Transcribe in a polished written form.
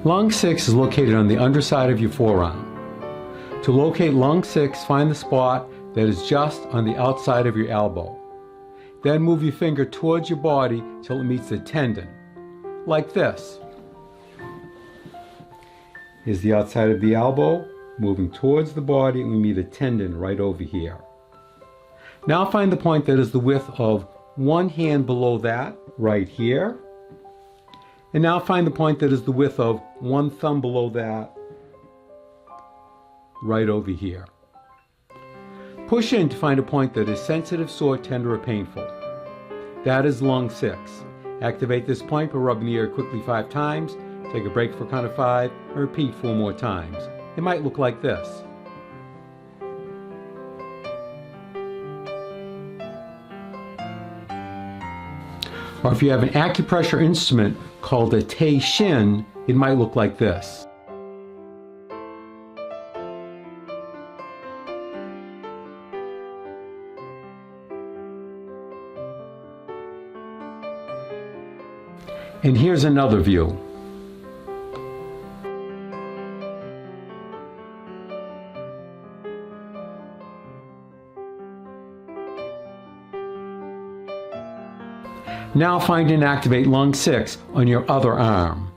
Lung 6 is located on the underside of your forearm. To locate lung 6, find the spot that is just on the outside of your elbow. Then move your finger towards your body till it meets the tendon, like this. Here's the outside of the elbow, moving towards the body, and we meet a tendon right over here. Now find the point that is the width of one hand below that, right here. And now find the point that is the width of one thumb below that, right over here. Push in to find a point that is sensitive, sore, tender, or painful. That is lung 6. Activate this point by rubbing the area quickly 5 times, take a break for a count of 5, and repeat 4 more times. It might look like this. Or if you have an acupressure instrument called a Shin, it might look like this. And here's another view. Now find and activate lung 6 on your other arm.